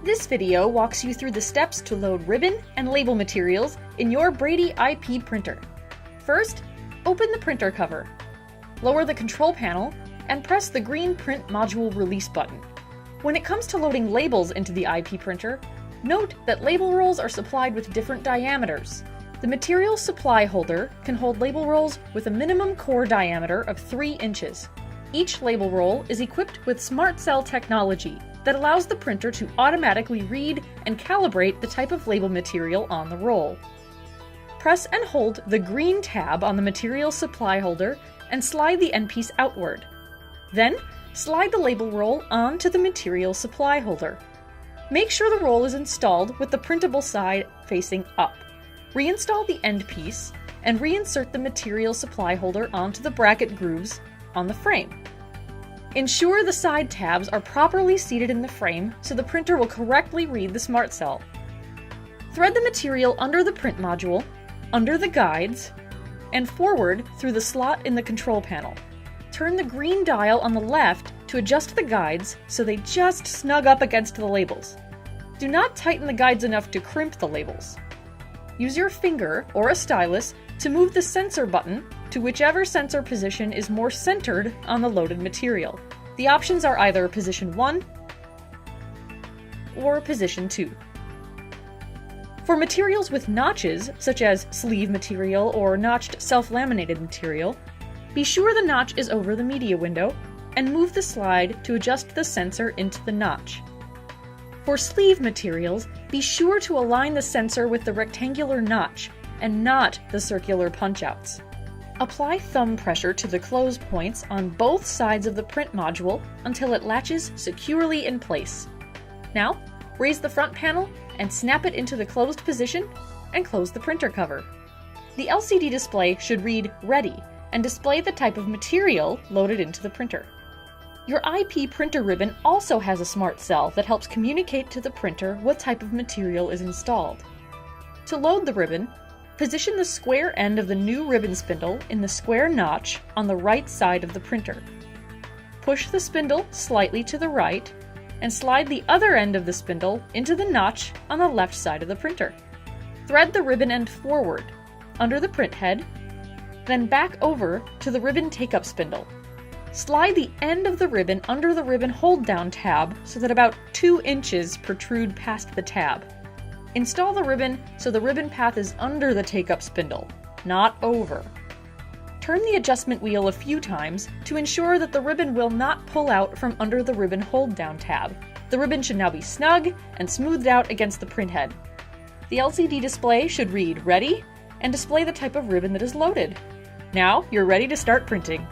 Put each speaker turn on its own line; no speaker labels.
This video walks you through the steps to load ribbon and label materials in your Brady IP printer. First, open the printer cover. Lower the control panel and press the green Print Module Release button. When it comes to loading labels into the IP printer, note that label rolls are supplied with different diameters. The material supply holder can hold label rolls with a minimum core diameter of 3 inches. Each label roll is equipped with Smart Cell technology that allows the printer to automatically read and calibrate the type of label material on the roll. Press and hold the green tab on the material supply holder and slide the end piece outward. Then, slide the label roll onto the material supply holder. Make sure the roll is installed with the printable side facing up. Reinstall the end piece and reinsert the material supply holder onto the bracket grooves on the frame. Ensure the side tabs are properly seated in the frame so the printer will correctly read the Smart Cell. Thread the material under the print module, under the guides, and forward through the slot in the control panel. Turn the green dial on the left to adjust the guides so they just snug up against the labels. Do not tighten the guides enough to crimp the labels. Use your finger or a stylus to move the sensor button to whichever sensor position is more centered on the loaded material. The options are either position 1 or position 2. For materials with notches, such as sleeve material or notched self-laminated material, be sure the notch is over the media window and move the slide to adjust the sensor into the notch. For sleeve materials, be sure to align the sensor with the rectangular notch and not the circular punch-outs. Apply thumb pressure to the close points on both sides of the print module until it latches securely in place. Now, raise the front panel and snap it into the closed position and close the printer cover. The LCD display should read "Ready" and display the type of material loaded into the printer. Your IP printer ribbon also has a Smart Cell that helps communicate to the printer what type of material is installed. To load the ribbon, position the square end of the new ribbon spindle in the square notch on the right side of the printer. Push the spindle slightly to the right and slide the other end of the spindle into the notch on the left side of the printer. Thread the ribbon end forward, under the print head, then back over to the ribbon take-up spindle. Slide the end of the ribbon under the ribbon hold-down tab so that about 2 inches protrude past the tab. Install the ribbon so the ribbon path is under the take-up spindle, not over. Turn the adjustment wheel a few times to ensure that the ribbon will not pull out from under the ribbon hold-down tab. The ribbon should now be snug and smoothed out against the print head. The LCD display should read "Ready" and display the type of ribbon that is loaded. Now you're ready to start printing.